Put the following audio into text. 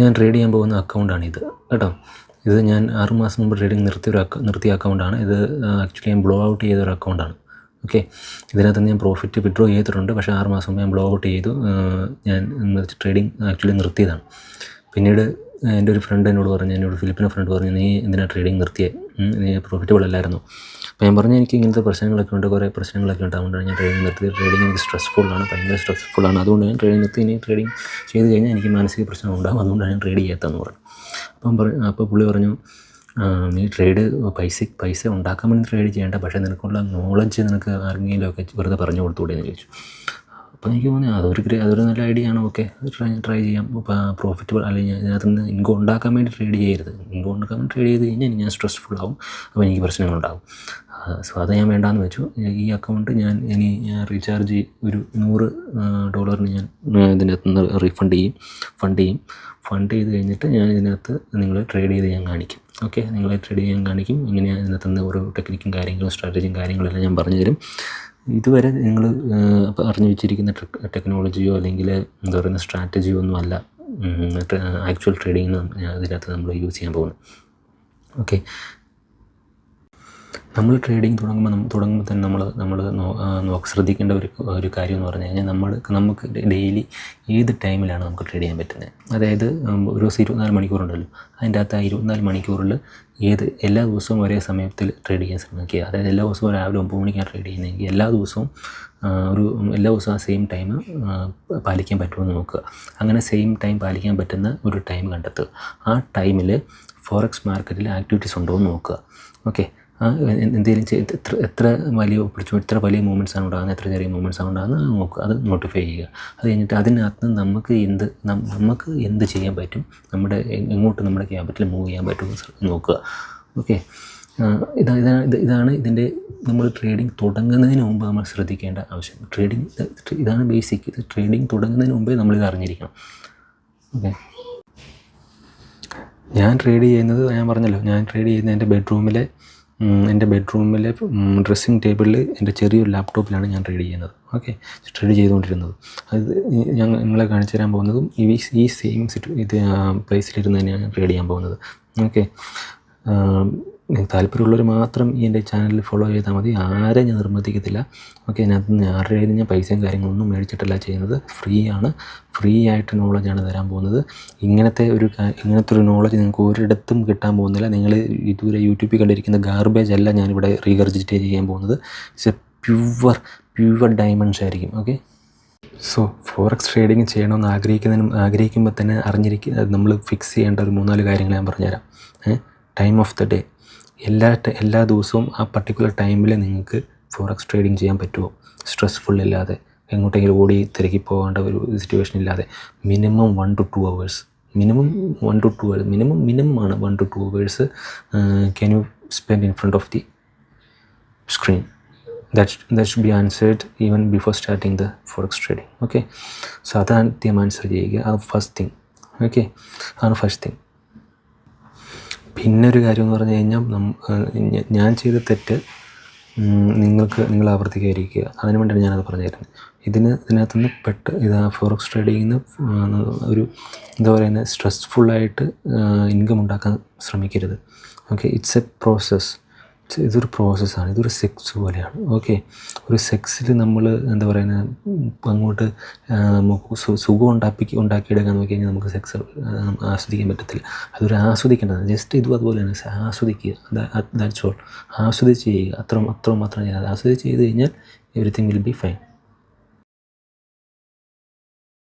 ഞാൻ ട്രേഡ് ചെയ്യാൻ പോകുന്ന അക്കൗണ്ടാണിത് കേട്ടോ. ഇത് ഞാൻ 6 മാസം മുമ്പ് ട്രേഡിംഗ് നിർത്തിയ അക്കൗണ്ടാണ് ഇത്. ആക്ച്വലി ഞാൻ ബ്ലോ ഔട്ട് ചെയ്തൊരു അക്കൗണ്ടാണ്. ഓക്കെ, ഇതിനകത്ത് ഞാൻ പ്രോഫിറ്റ് വിഡ്രോ ചെയ്തിട്ടുണ്ട്. പക്ഷേ 6 മാസം മുമ്പ് ഞാൻ ബ്ലോ ഔട്ട് ചെയ്തു. ഞാൻ ട്രേഡിംഗ് ആക്ച്വലി നിർത്തിയതാണ്. പിന്നീട് എൻ്റെ ഒരു ഫ്രണ്ട് എന്നോട് ഫിലിപ്പിൻ്റെ ഫ്രണ്ട് പറഞ്ഞു, നീ എന്തിനാണ് ട്രേഡിംഗ് നിർത്തിയേ, നീ പ്രോഫിറ്റബിൾ അല്ലായിരുന്നു. അപ്പോൾ ഞാൻ പറഞ്ഞു, എനിക്ക് ഇങ്ങനത്തെ പ്രശ്നങ്ങളൊക്കെ ഉണ്ട്, കുറേ പ്രശ്നങ്ങളൊക്കെ ഉണ്ട്, അതുകൊണ്ടാണ് ഞാൻ ട്രേഡിംഗ് നിർത്തിയത്. ട്രേഡിംഗ് എനിക്ക് സ്ട്രെസ്ഫുള്ളാണ്, ഭയങ്കര സ്ട്രെസ്ഫുള്ളാണ്. അതുകൊണ്ട് ഞാൻ ട്രേഡിംഗ് നിർത്തി. ഇനി ട്രേഡിംഗ് ചെയ്ത് കഴിഞ്ഞാൽ എനിക്ക് മാനസിക പ്രശ്നം ഉണ്ടാകും, അതുകൊണ്ടാണ് ഞാൻ ട്രേഡ് ചെയ്യാത്തതെന്ന് പറഞ്ഞു. അപ്പോൾ പുള്ളി പറഞ്ഞു, നീ പൈസ ഉണ്ടാക്കാൻ വേണ്ടി ട്രേഡ് ചെയ്യേണ്ട, പക്ഷേ നിനക്കുള്ള നോളജ് നിനക്ക് ആർക്കെങ്കിലുമൊക്കെ വെറുതെ പറഞ്ഞു കൊടുത്തുകൂടെ എന്ന് ചോദിച്ചു. അപ്പോൾ എനിക്ക് തോന്നി അതൊരു നല്ല ഐഡിയ ആണ്. ഓക്കെ, ട്രൈ ചെയ്യാം. പ്രോഫിറ്റബിൾ അല്ലെങ്കിൽ ഇതിനകത്ത് നിന്ന് ഇൻകം ഉണ്ടാക്കാൻ വേണ്ടി ട്രേഡ് ചെയ്യരുത്. ഇൻകം ഉണ്ടാക്കാൻ വേണ്ടി ട്രേഡ് ചെയ്ത് കഴിഞ്ഞാൽ ഞാൻ സ്ട്രെസ്ഫുൾ ആവും, അപ്പോൾ എനിക്ക് പ്രശ്നങ്ങളുണ്ടാകും. സോ അത് ഞാൻ വേണ്ടാന്ന് വെച്ചു. ഈ അക്കൗണ്ട് ഞാൻ റീചാർജ് ഒരു $100 ഞാൻ ഇതിനകത്ത് നിന്ന് ഫണ്ട് ചെയ്ത് കഴിഞ്ഞിട്ട് ഞാൻ ഇതിനകത്ത് നിങ്ങളെ ട്രേഡ് ചെയ്ത് ഞാൻ കാണിക്കും. ഓക്കെ, നിങ്ങളെ ട്രേഡ് ചെയ്യാൻ കാണിക്കും. ഇങ്ങനെയാണ് ഇതിനകത്ത് നിന്ന് ഓരോ ടെക്നിക്കും കാര്യങ്ങളും സ്ട്രാറ്റജിയും കാര്യങ്ങളെല്ലാം ഞാൻ പറഞ്ഞു തരും. ഇതുവരെ നിങ്ങൾ അറിഞ്ഞു വെച്ചിരിക്കുന്ന ടെക്നോളജിയോ അല്ലെങ്കിൽ എന്താ പറയുന്ന സ്ട്രാറ്റജിയോ ഒന്നും അല്ല ആക്ച്വൽ ട്രേഡിങ്ങിന് ഇതിനകത്ത് നമ്മൾ യൂസ് ചെയ്യാൻ പോകുന്നത്. ഓക്കെ, നമ്മൾ ട്രേഡിങ് തുടങ്ങുമ്പോൾ തന്നെ നമ്മൾ ശ്രദ്ധിക്കേണ്ട ഒരു കാര്യം എന്ന് പറഞ്ഞു കഴിഞ്ഞാൽ നമുക്ക് ഡെയിലി ഏത് ടൈമിലാണ് നമുക്ക് ട്രേഡ് ചെയ്യാൻ പറ്റുന്നത്. അതായത് ഒരു ദിവസം 24 മണിക്കൂറുണ്ടല്ലോ, അതിൻ്റെ അകത്ത് ആ 24 മണിക്കൂറിൽ എല്ലാ ദിവസവും ഒരേ സമയത്തിൽ ട്രേഡ് ചെയ്യാൻ ശ്രമിക്കുക. അതായത് എല്ലാ ദിവസവും രാവിലെ 9 മണിക്കാണ് ട്രേഡ് ചെയ്യുന്നതെങ്കിൽ എല്ലാ ദിവസവും ആ സെയിം ടൈം പാലിക്കാൻ പറ്റുമെന്ന് നോക്കുക. അങ്ങനെ സെയിം ടൈം പാലിക്കാൻ പറ്റുന്ന ഒരു ടൈം കണ്ടെത്തുക. ആ ടൈമിൽ ഫോറക്സ് മാർക്കറ്റിൽ ആക്ടിവിറ്റീസ് ഉണ്ടോ എന്ന് നോക്കുക. ഓക്കെ, എന്തെങ്കിലും എത്ര വലിയ മൂവ്മെൻറ്റ്സ് ആണ് ഉണ്ടാകുന്നത്, എത്ര ചെറിയ മൂവ്മെൻറ്റ്സ് ആണ് ഉണ്ടാകുന്നത് നോക്കുക. അത് നോട്ടിഫൈ ചെയ്യുക. അത് കഴിഞ്ഞിട്ട് അതിനകത്ത് നമുക്ക് എന്ത് ചെയ്യാൻ പറ്റും, എങ്ങോട്ട് നമ്മുടെ ക്യാപിറ്റൽ മൂവ് ചെയ്യാൻ പറ്റുമെന്ന് നോക്കുക. ഓക്കെ, ഇതാണ് ഇതിൻ്റെ നമ്മൾ ട്രേഡിംഗ് തുടങ്ങുന്നതിന് മുമ്പ് നമ്മൾ ശ്രദ്ധിക്കേണ്ട ആവശ്യം. ഇതാണ് ബേസിക്. ഇത് ട്രേഡിംഗ് തുടങ്ങുന്നതിന് മുമ്പേ നമ്മളിത് അറിഞ്ഞിരിക്കണം. ഓക്കെ, ഞാൻ ട്രേഡ് ചെയ്യുന്നത് എൻ്റെ ബെഡ്റൂമിലെ ഡ്രസ്സിങ് ടേബിളിൽ എൻ്റെ ചെറിയൊരു ലാപ്ടോപ്പിലാണ് ഞാൻ ട്രേഡ് ചെയ്യുന്നത്. ഓക്കെ, ട്രേഡ് ചെയ്തുകൊണ്ടിരുന്നത്. അത് നിങ്ങളെ കാണിച്ചു തരാൻ പോകുന്നതും ഈ സെയിം പ്ലേസിലിരുന്ന് തന്നെയാണ് ട്രേഡ് ചെയ്യാൻ പോകുന്നത്. ഓക്കെ, താല്പര്യമുള്ളവർ മാത്രം ഈ എൻ്റെ ചാനൽ ഫോളോ ചെയ്താൽ മതി. ആരെയും ഞാൻ നിർബന്ധിക്കത്തില്ല. ഓക്കെ, അതിനകത്ത് ആരുടെ കയ്യിൽ ഞാൻ പൈസയും കാര്യങ്ങളൊന്നും മേടിച്ചിട്ടല്ല ചെയ്യുന്നത്. ഫ്രീ ആയിട്ട് നോളജാണ് തരാൻ പോകുന്നത്. ഇങ്ങനത്തെ ഒരു നോളജ് നിങ്ങൾക്ക് ഒരിടത്തും കിട്ടാൻ പോകുന്നില്ല. നിങ്ങൾ ഇതുവരെ യൂട്യൂബിൽ കണ്ടിരിക്കുന്ന ഗാർബേജ് അല്ല ഞാനിവിടെ റീഗർജിറ്റേറ്റ് ചെയ്യാൻ പോകുന്നത്. ഇറ്റ്സ് എ പ്യുവർ ഡയമണ്ട്സ് ആയിരിക്കും. ഓക്കെ, സോ ഫോറക്സ് ട്രേഡിങ് ചെയ്യണമെന്ന് ആഗ്രഹിക്കുമ്പോൾ തന്നെ നമ്മൾ ഫിക്സ് ചെയ്യേണ്ട ഒരു 3-4 കാര്യങ്ങൾ ഞാൻ പറഞ്ഞുതരാം. Time of the day. എല്ലാ ദിവസവും ആ പർട്ടിക്കുലർ ടൈമിൽ നിങ്ങൾക്ക് ഫോറക്സ് ട്രേഡിങ് ചെയ്യാൻ പറ്റുമോ, സ്ട്രെസ്ഫുൾ ഇല്ലാതെ, എങ്ങോട്ടെങ്കിലും ഓടി തിരക്കി പോകേണ്ട ഒരു സിറ്റുവേഷൻ ഇല്ലാതെ. Minimum 1 to 2 hours minimum 1 to 2 hours minimum ആണ് 1 to 2 hours can you spend in front of the screen. That should be answered even before starting the forex trading. Okay, so അതാദ്യം answer ചെയ്യുക. അത് first thing. Okay, അതാണ് first thing. പിന്നെ ഒരു കാര്യം എന്ന് പറഞ്ഞു കഴിഞ്ഞാൽ ഞാൻ ചെയ്ത തെറ്റ് നിങ്ങൾ ആവർത്തിക്കാതിരിക്കുക. അതിനു വേണ്ടിയാണ് ഞാനത് പറഞ്ഞു തരുന്നത്. ഇതിനകത്തുനിന്ന് ഫോറക്സ് ട്രേഡിങ്ങിന് ഒരു എന്താ പറയുന്നത് സ്ട്രെസ്ഫുള്ളായിട്ട് ഇൻകം ഉണ്ടാക്കാൻ ശ്രമിക്കരുത്. Okay, it's A process. ഇതൊരു പ്രോസസ്സാണ്. ഇതൊരു സെക്സ് പോലെയാണ്. ഓക്കെ, ഒരു സെക്സിൽ നമ്മൾ എന്താ പറയുന്നത് അങ്ങോട്ട് സുഖം ഉണ്ടാക്കിയെടുക്കാൻ നോക്കി കഴിഞ്ഞാൽ നമുക്ക് സെക്സ് ആസ്വദിക്കാൻ പറ്റത്തില്ല. അതൊരു ആസ്വദിക്കേണ്ടതാണ്. ജസ്റ്റ് ഇതും അതുപോലെ തന്നെ ആസ്വദിക്കുക. That's all. ആസ്വദിച്ച് ചെയ്യുക. അത്ര മാത്രം ചെയ്യാതെ ആസ്വദിച്ച് ചെയ്ത് കഴിഞ്ഞാൽ എവരിത്തിങ് വിൽ ബി ഫൈൻ.